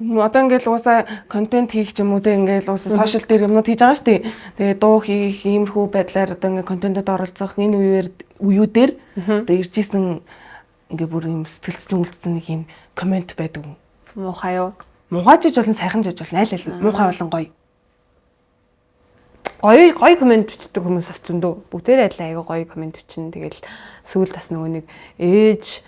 Одоо ингээл уусаа контент хийх юм уу те ингээл уусаа сошиал дээр юмнууд хийж байгаа шүү дээ. Тэгээ дуу хийх иймэрхүү байдлаар одоо ингээ контентэд оролцох энэ үеүүдээр одоо иржсэн ингээ бүр юм сэтгэл зүйн үлдсэн нэг юм комент байдаг юм. Муухай юу? Муухай ч болон сайхан ч болон айл ал муухай болон гоё. Гоё комент бичдэг хүмүүс бас зөндөө. Бүгдээрээ адил аяга гоё комент бичнэ. Тэгэл сүүл тас нөгөө нэг ээж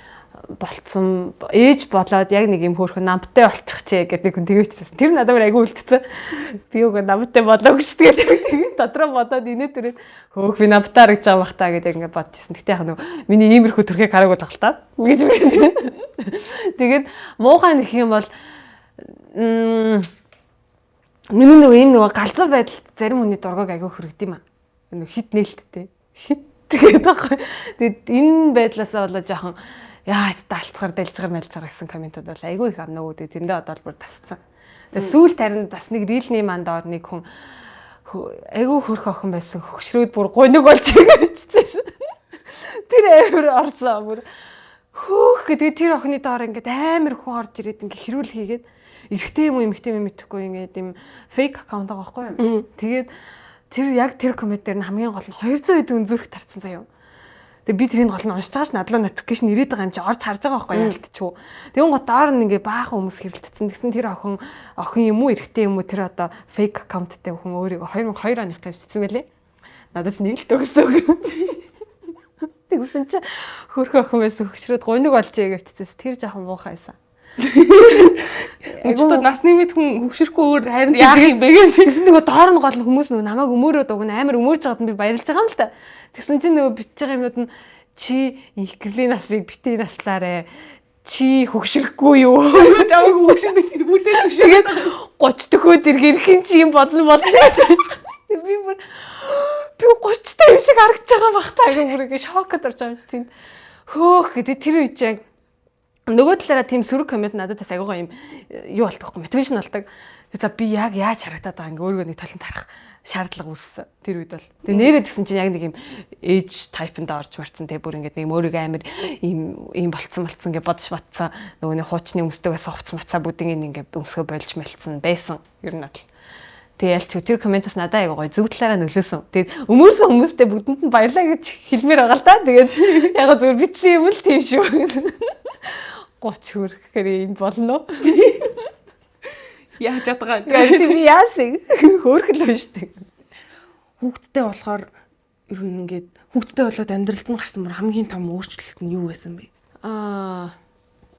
болоод яг нэг юм хөөрхөн намтай болчих чээ гэдэг хүн тэгээчсэн. Тэр надад аяга үлдсэн. Би үгүй намтай болоогүй шүү дээ. Тэгээд дотроо бодоод инээ төрөд хөөх би намтай харагдаж байгаа бах та гэдэг ингээд бодчихсон. Гэтэ яг нөгөө миний иймэрхүү төрхийг хараагүй л та. Гэж үгүй. Тэгээд муухай нэх юм бол миний нөгөө ийм нөгөө галзуу байдал зарим хүний дургаг аягүй хүрэгдэм аа. Нөгөө хит нээлттэй. Хит тэгээд байгаа. Тэгээд энэ байдлаасаа болоо жоохон яа алцгаар дэлцгаар гэсэн комментууд бол айгүй их амнаа үүдээ тэндээ одоо бүр тасцсан. Тэгээ сүүл тарин бас нэг рилний мандаар нэг хүн айгүй хөрх охин байсан хөгшрөөд бүр гониг болж байгаажсэн. Тэр амар орсон бүр хөөх гэдэг тэр охины доор ингээд амар хүн орж ирээд ингээд хэрүүл хийгээд эрэгтэй юм уу эмэгтэй юм мэдэхгүй ингээд юм фейк аккаунт байгаа байхгүй юу. Тэгээд тэр яг тэр коммент дээр нь хамгийн гол нь 200 хэд үнзүрх тарцсан заяа. Тэгээ би тэрийг гол нь уншиж байгаа ш надлаа нотификейшн ирээд байгаа юм чи орж харж байгаа байхгүй яалтчгүй. Тэгэн гот доор нь ингээ баахан хүмүүс хэрэлдсэн. Тэгсэн тэр охин юм уу эрэгтэй юм уу тэр одоо фейк аккаунттай хүн өөрийгөө 2002 оных гэвчихсэн байлээ. Надаас нийлт өгсөн. Тэгсэн чи хөрхөн охин байсан хөшрөөд гониг болж гэвчихсэн. Тэр жоохон муухай байсан. Өчтөд насны мэд хүн хөвшөрөхгүй өөр харин яах юм бэ гэх. Тэгсэн нөгөө доор нь гол хүмүүс нөгөө намайг өмөрөөд уг нь амар өмөрж байгаад би баярлж байгаа юм л та. Тэгсэн чинь нөгөө битж байгаа юмнууд нь чи инхэрлийн насыг битээ наслаарэ. Чи хөвшөрөхгүй юу? Жаагүй хөвшөр бит иргүүлээ төш. Тэгээд 30 төхөөд иргэрхэн чи юм болно. Би 30 та юм шиг харагдаж байгаа бах таа гэх бүрээ шокод орж байгаа юм чи тэнд. Хөөх гэдэг тэр үе чинь нөгөө талаараа тийм сөрөг коммент надад бас агайгаа юм юу болтгохгүй мотивашн болдог. За би яг яаж харагдаад байгаа ингээ өөрийгөө нэг толонд харах шаардлага үүссэн тэр үед бол. Тэгээ нэрээ тэгсэн чинь яг нэг юм age type-нд орж марцсан тэгээ бүр ингээ нэг өөрийгөө амар ийм болцсон ингээ бодож батсан нөгөө нэг хуучны өмсдөгөөс хувцсан мацаа бүдинг ингээ өмсгөө болж мэлцсэн байсан ер нь бол. Тэгээ ялч тэр комментос надад айгуу гоё зөв талаараа нөлөөсөн. Тэгээд өмөрсөн хүмүүстэй бүгдэнд нь баярлаа гэж хэлмээр байгаа л да. Тэгээд яг зөв битсэн юм л тийм шүү. 30 хүрэхээр энэ болно. Яаж ядгаа. Тэгээд би яасан хөөрхөл байна шүү дээ. Хүүхдтэй болохоор ер нь ингээд хүүхдтэй болоод амьдралд нь гарсан бүр хамгийн том өөрчлөлт нь юу байсан бэ?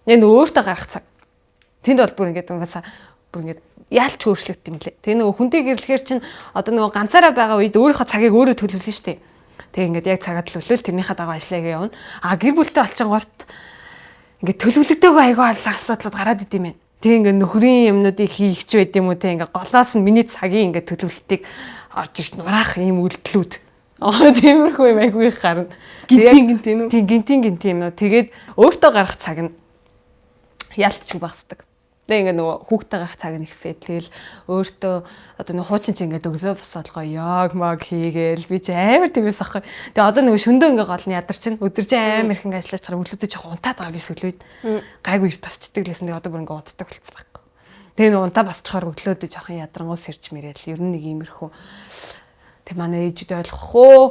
Яг өөртөө гарах цаг. Тэнд бол бүр ингээд угаасаа бүр ингээд яалч өөрчлөгд юм лээ. Тэгээ нөгөө хүнтэй гэрлэхээр чинь одоо нөгөө ганцаараа байгаа үед өөрийнхөө цагийг өөрөө төлөвлөн шүү дээ. Тэгээ ингээд яг цагаа төлөвлөл тэрнийхээ дагуу ажиллагаа явна. Гэр бүлтэй олчингоорт ингээд төлөвлөгдөөгөө айгаа асуудлууд гараад идэм байна. Тэгээ ингээд нөхрийн юмнуудыг хийх ч байд юм уу те ингээд голоос нь миний цагийн ингээд төлөвлөлтийг орж ирж нураах ийм үйлдэлүүд. Тиймэрхүү юм айгүй их гарна. Гинтийн гинтийн юм уу. Тэгээд өөртөө гарах цаг нь яалтчгүй багсдаг. Тэгээ ингээд нөгөө хүүхдээ гарах цаг нь ихсээ. Тэгэл өөртөө одоо нөгөө хуучин чи ингээд өгсөө босоод гоё яг маг хийгээл би чи амар тиймээс ахгүй. Тэгээ одоо нөгөө шөндөө ингээд гол нь ядар чин өдөр чи амар их ингээд ажиллаж байгаа өглөөдөө жоохон унтаад байгаа би сүлүүд. Гайгүй их тосчдаг лээсэн. Тэгээ одоо бүр ингээд уддаг болцсон байхгүй. Тэгээ нөгөө унтаа басчихаар өглөөдөө жоохон ядрангуус ирж мэрэл ер нь нэг иймэрхүү. Тэг манай ээжүүд ойлгох уу?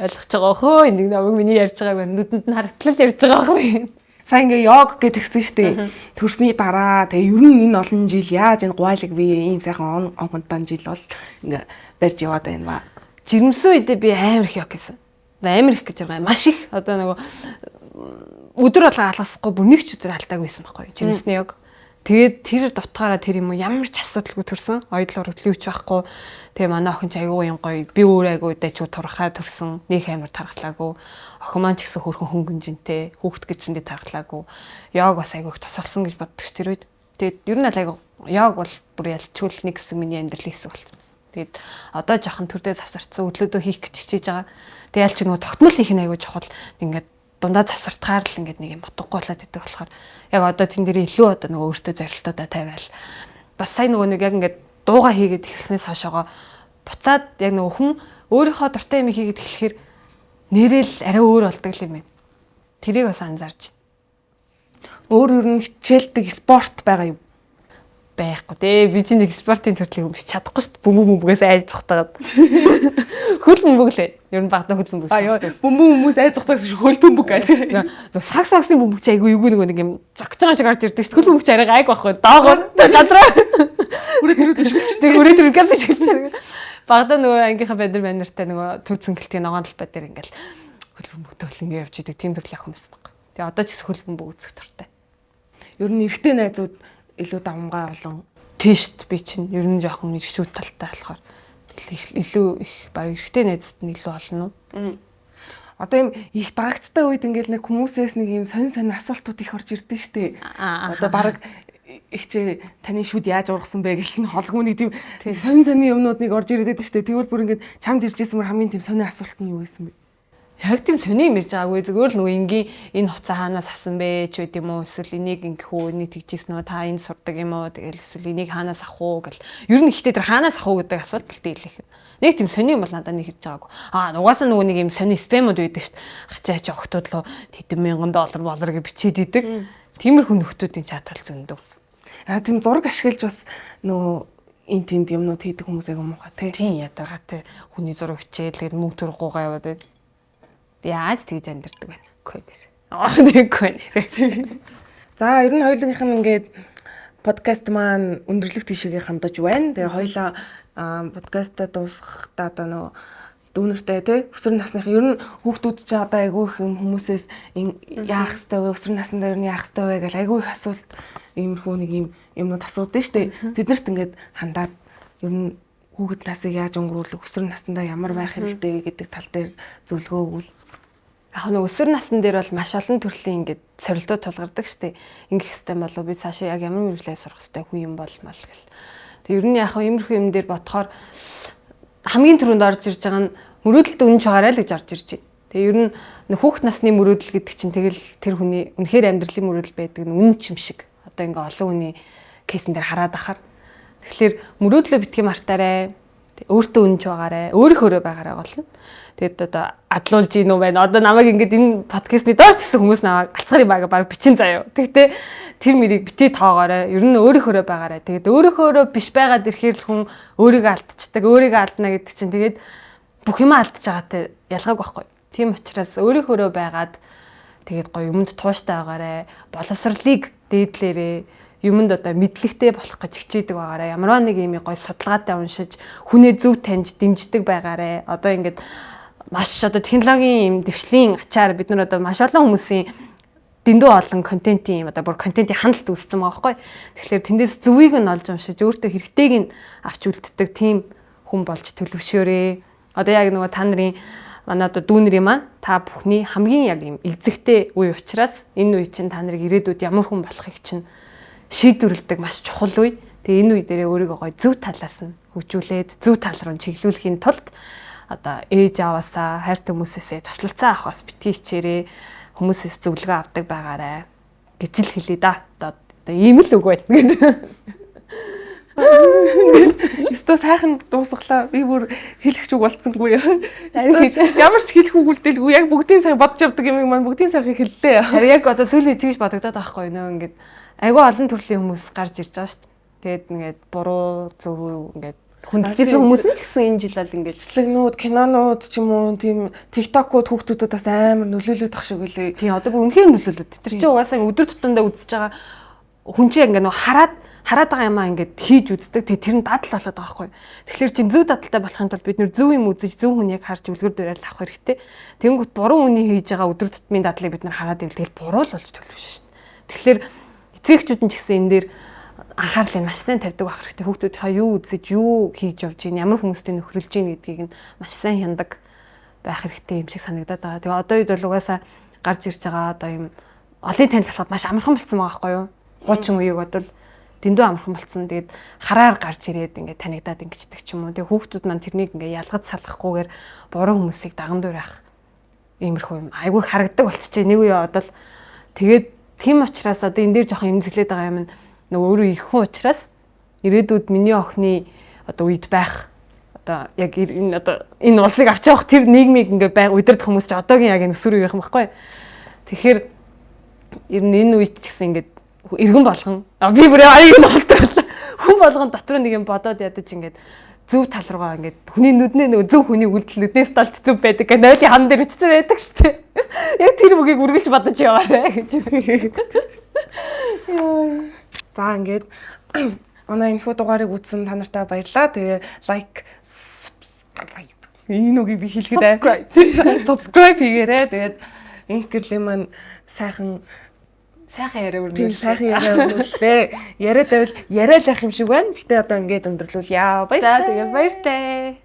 Ойлгож байгаа хөө энийг намайг миний ярьж байгааг нүдэнд нь харагдлаад ярьж байгаа хөө. Сайн ингээ йог гэдгсэн шүү дээ. Төрсний дараа тэгээ ер нь энэ олон жил яаж энэ гуайлаг би ийм сайхан онгонтан жил бол ингээ барьж яваад байна ба. Жирэмсэн үедээ би амар их йог гэсэн. Амар их гэж байгаа маш их одоо нөгөө өдөр болго алгасахгүй бүр нэг ч өдөр алдаагүй байсан байхгүй жирэмсний йог. Тэгээд тэр дутгаараа тэр юм уу ямар ч асуудалгүй төрсөн. Оёдлоор хөдлөвч байхгүй. Тэгээ манай охин ч аягүй юм гоё. Би өөр аягүй дэжгүй турхаа төрсөн. Нэг амар тархлаагүй. Охин маань ч гэсэн хөрхөн хөнгөнжинтэй. Хүүхд гэсэндээ тархлаагүй. Йог бас аягүй их тусалсан гэж боддог ш тэр үед. Тэгээд ер нь аль аягүй йог бол бүр ялчгүй нэг хэсэг миний амьдралын хэсэг болсон юм. Тэгээд одоо жоохон төрдөө завсарцсан өглөөдөө хийх гэж хичээж байгаа. Тэгээд ялч нөгөө тогтмол хийх нь аягүй чухал. Ингээд дундаа завсартахаар л ингээд нэг юм бодохгүй болоод идэг болохоор яг одоо тэн дээр илүү одоо нөгөө өөртөө зорилтуудаа тавиал бас сайн нөгөө нэг яг ингээд дууга хийгээд эхэлснээс хойшоогоо буцаад яг нөгөө хүн өөрийнхөө дуртай юм хийгээд эхлэхээр нэрэл арай өөр болдог юм байна. Тэрийг бас анзаарч байна. Өөр ер нь хичээлдэг спорт байгаа юм байхгүй дээ. Би чинь нэг спортын төрлийг өмч чадахгүй шүү дээ. Бөмбөгөөс айж цухтаад. Хөл бөмбөг лээ. Ер нь багтаа хөл бөмбөг. Бөмбөг айж цухтаад хөл бөмбөг гэдэг. Нөгөө сакс максны бөмбөг чи айгүй нэг юм зогч байгаа шиг гарч ирдэг шүү дээ. Хөл бөмбөг чи арай гайг байхгүй. Доогоор газраа. Үрээд газ шилжиж. Багтаа нөгөө ангийнхаа банертай нөгөө төв цэнгэлтийн ногоон талбай дээр ингээл хөл бөмбөгтэй хөл ингэ явж идэг. Тийм төрлийн охин байсан баг. Тэгээ одоо ч хөл бөмбөг үзэх туртай. Ер нь эрэгтэй найзууд илүү давмгай болон тийшт би чинь ер нь жоохон иршүүд талтай болохоор илүү их баг эрэгтэй найзууд нь илүү олно. Одоо юм их дагагчтай үед ингээл нэг хүмүүсээс нэг юм сонин асуултууд их орж ирдэ штэ. Одоо баг ихчээ таны шүд яаж ургасан бэ гэх нь холгооны тийм сонин юмнууд нэг орж ирээд штэ. Тэгвэл бүр ингээд чамд иржсэн мөр хамгийн тийм сонин асуулт нь юу байсан бэ? Яг тийм сони юм ирж байгаагүй зөвөр л нөгөө ингийн энэ хувцас хаанаас авсан бэ ч үт юм уу эсвэл энийг ингэхүү энийг тэгжсэн үү та энэ сурдаг юм уу тэгэл эсвэл энийг хаанаас авах уу гэл ер нь ихтэй тэр хаанаас авах уу гэдэг асуудал дийлэх. Нэг тийм сони юм бол надад нэг ирж байгаагүй. Угаасаа нөгөө нэг юм сони спэмүүд байдаг шүү дээ. Гачаач охтууд лөө $10,000 болор гэж бичээд идэг. Тиймэрхүү нөхдүүдийн чатал зөндөө. Тийм зураг ашиглаж бас нөгөө энэ тэнд юмнууд хийдэг хүмүүсээ муухай тий. Тийм ядаргатай хүний зураг хичээл тэгээд мөнгө төргуугаа яваад байд. Яаж тэгж амьдэрдэг байна. Нэггүй нэр. За ер нь хоёулынх нь ингээд подкаст маань өндөрлөх тишээгээ хандаж байна. Тэгээ хоёлаа подкастаа дуусгахдаа одоо нөгөө дүүнэртэй тий өсвөр насныхаа ер нь хүүхдүүд ч одоо айгүй их хүмүүсээс яах ёстой вэ өсвөр насндаа ер нь яах ёстой вэ гэл айгүй их асуулт иймэрхүү нэг юмнууд асуудаг шүү дээ. Тэднэрт ингээд хандаад ер нь хүүхэд насыг яаж өнгөрүүлэх өсвөр наснда ямар байх хэрэгтэй гэдэг тал дээр зөвлөгөө өгвөл. Яг нэг өсвөр насн дээр бол маш олон төрлийн ингээд сорилтууд тулгардаг штеп. Ингэх хэвээр болов би цаашаа яг ямар мэрэгчлээ сурах хэвээр хүн юм болмол гэл. Тэг ер нь яг иймэрхүү юм дээр бодохоор хамгийн түрүүнд орж ирж байгаа нь мөрөөдөлд үнж байгаарай л гэж орж ирж байна. Тэг ер нь хүүхэд насны мөрөөдөл гэдэг чинь тэгэл тэр хүний үнэхээр амьдралын мөрөөдөл байдаг нь үн чим шиг. Одоо ингээ олон хүний кейсэн дээр хараад ахаар. Тэгэхээр мөрөөдлөө битгий мартаарай. Өөртөө үнж байгаарай. Өөрийнхөө байгаарай голно. Тэгээд одоо адлуулж ийн үү байна. Одоо намайг ингээд энэ подкастны доош гэсэн хүмүүс намайг алцгар юм аа баг бичин заяа. Тэгтээ тэр мэрийг битээ тоогоорой. Ер нь өөрийнхөө байгаарай. Тэгээд өөрийнхөө биш байгаад ирэхээр л хүн өөрийгөө алдчихдаг. Өөрийгөө алдна гэдэг чинь тэгээд бүх юм алдж байгаатай ялгаагүй байхгүй. Тийм учраас өөрийнхөө байгаад тэгээд гоё юмд тууштай байгаарай. Боловсролыг дээдлээрээ юмд одоо мэдлэгтэй болох гэж хичээдэг байгаарай. Ямарваа нэг юм гоё судалгаатай уншиж хүнээ зөв таньж дэмждэг байгаарай. Одоо ингээд маш одоо технологийн юм дэвшлийн ачаар бид нар одоо маш олон хүмүүсийн дэндүү олон контентын юм одоо бүр контентын хяналт үүссэн байгаа байхгүй. Тэгэхээр тэндээс зөвийг нь олж уншиж өөртөө хэрэгтэйг нь авч үлддэг тийм хүн болж төлөвшөөрэй. Одоо яг нөгөө та нарын манай одоо дүүнэрийн маань та бүхний хамгийн яг юм эзэгтэй үе учраас энэ үе чинь та нарыг ирээдүйд ямар хүн болохыг чинь шийдвэрлэдэг маш чухал үе. Тэгээ энэ үе дээрээ өөрийгөө гоё зөв талаас нь хөгжүүлээд зөв тал руу чиглүүлэхийн тулд одоо ээж аваасаа хайртай хүмүүсээсээ туслалцаа авахаас битгий хичээрээ хүмүүсээс зөвлөгөө авдаг байгаарай гэж л хэлээ да. Одоо ийм л үг байна гэдэг. Эсвэл сайхан дуусглаа. Би бүр хэлэх үг болцсонгүй. Ямар ч хэлэх үг үлдээлгүй. Яг бүгдийн сайн бодож явдаг юм маань бүгдийн сайхан хэллээ. Харин яг одоо сүүлийн тэгж бодогдоод байхгүй нөө ингээд айгүй олон төрлийн хүмүүс гарч ирж байгаа шүү дээ. Тэгээд ингээд буруу зөв ингээд хүндэлжсэн хүмүүс нь ч гэсэн энэ жил бол ингээд бичлэгнүүд, кинонууд ч юм уу тийм TikTok-ууд хүүхдүүдэд бас амар нөлөөлөд тах шиг үлээ. Тийм одоо бүр үнэхээр нөлөөлөд. Тэр чинь угаасаа өдөр тутамдаа үзэж байгаа хүн чинь ингээд нөгөө хараад байгаа юмаа ингээд хийж үздэг. Тэгээ тэр нь дадал болоод байгаа байхгүй. Тэгэхээр чин зөв дадалтай болохын тулд бид нэр зөв юм үзэж зөв хүнийг харж үлгэр дуурайл авах хэрэгтэй. Тэнгүүт буруу хүний хийж байгаа өдөр тутмын дадлыг бид нар хараад ивэл тэгэл буруу л болж төлөвшнө шүү дээ. Тэгэхээр эцэгчүүд нь ч гэсэн энэ дээр анхаарлыг маш сайн тавьдаг байх хэрэгтэй. Хүүхдүүд та юу үзэж юу хийж явж байна, ямар хүмүүстэй нөхрөлж байна гэдгийг нь маш сайн хяндаг байх хэрэгтэй юм шиг санагдаад байгаа. Тэгээ одоо үед бол угаасаа гарч ирж байгаа одоо юм олын танил болоход маш амархан болсон байгаа байхгүй юу? Хуучин үеиг бодвол дэндүү амархан болсон. Тэгээд хараар гарч ирээд ингээд танигдаад ингэждэг ч юм уу. Тэгээ хүүхдүүд маань тэрнийг ингээд ялгаж салахгүйгээр буруу хүмүүсийг даган дуурайх иймэрхүү юм айгүй харагдаг болчихжээ. Нэг үе одоо л тэгээд тийм учраас одоо энэ дээр жоохон эмзэглээд байгаа юм. Нөгөө өөрөө их хүн учраас ирээдүйд миний охины одоо үед байх одоо яг энэ одоо энэ улсыг авч явах тэр нийгмийг ингээд удирдах хүмүүс ч одоогийн яг энэ өсвөр үеийнхэн байхгүй. Тэгэхээр ер нь энэ үед ч гэсэн ингээд иргэн болгон би бүр аяг нь болтол хүн болгон дотор нэг юм бодоод ядаж ингээд зөв тал руугаа ингээд хүний нүднээ нөгөө зөв хүний үйлдэл нүднээс талд зөв байдаг гэх нойлын хан дээр үтсэн байдаг шүү дээ. Яг тэр бүгийг үргэлж бодож яваарэ гэж. За ингээд манай инфо дугаарыг үзсэн та нартай баярлалаа. Тэгээ лайк, subscribe. Энэ үгийг би хэлэхэд subscribe хийгээрэй. Тэгээд инкерлийн маань сайхан яриа өрнүүлээ. Сайхан яриа өрнүүлээ. Яриад байвал яриа л ах юм шиг байна. Гэтэ одоо ингээд өндөрлүүлье. За тэгээ баяртай.